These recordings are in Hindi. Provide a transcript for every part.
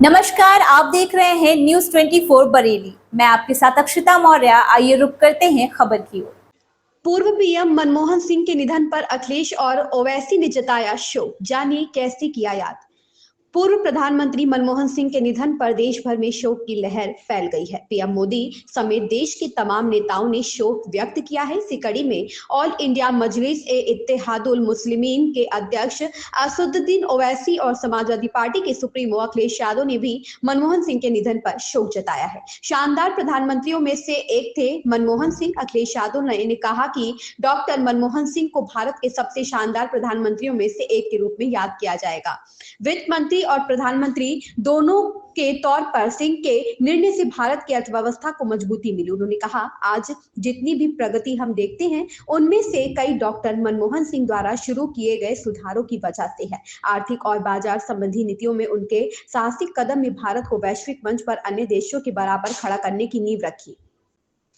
नमस्कार, आप देख रहे हैं न्यूज 24 बरेली। मैं आपके साथ अक्षिता मौर्य। आइए रुक करते हैं खबर की ओर। पूर्व पीएम मनमोहन सिंह के निधन पर अखिलेश और ओवैसी ने जताया शोक। जानिए कैसे किया याद। पूर्व प्रधानमंत्री मनमोहन सिंह के निधन पर देश भर में शोक की लहर फैल गई है। पीएम मोदी समेत देश के तमाम नेताओं ने शोक व्यक्त किया है। इसी कड़ी में ऑल इंडिया मजलिस ए इत्तेहादुल मुस्लिमीन के अध्यक्ष असदुद्दीन ओवैसी और समाजवादी पार्टी के सुप्रीमो अखिलेश यादव ने भी मनमोहन सिंह के निधन पर शोक जताया है। शानदार प्रधानमंत्रियों में से एक थे मनमोहन सिंह। अखिलेश यादव ने कहा कि डॉक्टर मनमोहन सिंह को भारत के सबसे शानदार प्रधानमंत्रियों में से एक के रूप में याद किया जाएगा। वित्त मंत्री और प्रधानमंत्री दोनों के तौर पर सिंह के निर्णय से भारत की अर्थव्यवस्था को मजबूती मिली। उन्होंने कहा, आज जितनी भी प्रगति हम देखते हैं उनमें से कई डॉक्टर मनमोहन सिंह द्वारा शुरू किए गए सुधारों की वजह से है। आर्थिक और बाजार संबंधी नीतियों में उनके साहसिक कदम ने भारत को वैश्विक मंच पर अन्य देशों के बराबर खड़ा करने की नींव रखी।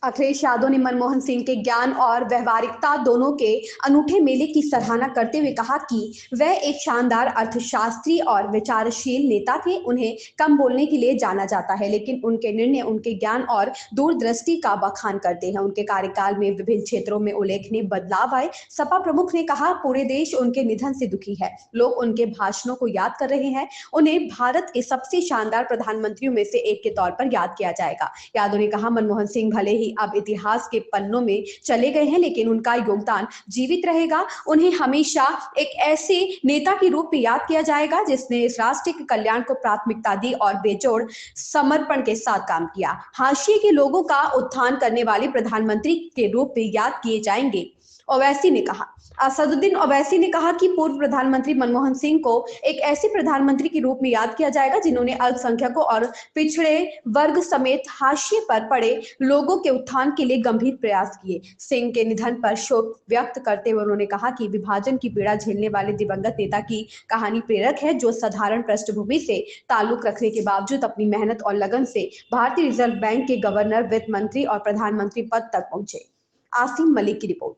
अखिलेश यादव ने मनमोहन सिंह के ज्ञान और व्यवहारिकता दोनों के अनूठे मेले की सराहना करते हुए कहा कि वह एक शानदार अर्थशास्त्री और विचारशील नेता थे। उन्हें कम बोलने के लिए जाना जाता है, लेकिन उनके निर्णय उनके ज्ञान और दूरदृष्टि का बखान करते हैं। उनके कार्यकाल में विभिन्न क्षेत्रों में उल्लेखनीय बदलाव आए। सपा प्रमुख ने कहा, पूरे देश उनके निधन से दुखी है। लोग उनके भाषणों को याद कर रहे हैं। उन्हें भारत के सबसे शानदार प्रधानमंत्रियों में से एक के तौर पर याद किया जाएगा। यादव ने कहा, मनमोहन सिंह भले ही अब इतिहास के पन्नों में चले गए हैं, लेकिन उनका योगदान जीवित रहेगा। उन्हें हमेशा एक ऐसे नेता के रूप में याद किया जाएगा जिसने इस राष्ट्र के कल्याण को प्राथमिकता दी और बेजोड़ समर्पण के साथ काम किया। हाशिए के लोगों का उत्थान करने वाले प्रधानमंत्री के रूप में याद किए जाएंगे, ओवैसी ने कहा। असदुद्दीन ओवैसी ने कहा कि पूर्व प्रधानमंत्री मनमोहन सिंह को एक ऐसे प्रधानमंत्री के रूप में याद किया जाएगा जिन्होंने अल्पसंख्यकों और पिछड़े वर्ग समेत हाशिए पर पड़े लोगों के उत्थान के लिए गंभीर प्रयास किए। सिंह के निधन पर शोक व्यक्त करते हुए उन्होंने कहा कि विभाजन की पीड़ा झेलने वाले दिवंगत नेता की कहानी प्रेरक है, जो साधारण पृष्ठभूमि से ताल्लुक रखने के बावजूद अपनी मेहनत और लगन से भारतीय रिजर्व बैंक के गवर्नर, वित्त मंत्री और प्रधानमंत्री पद तक पहुंचे। आसिम मलिक की रिपोर्ट।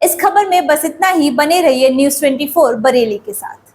इस खबर में बस इतना ही। बने रहिए न्यूज 24 बरेली के साथ।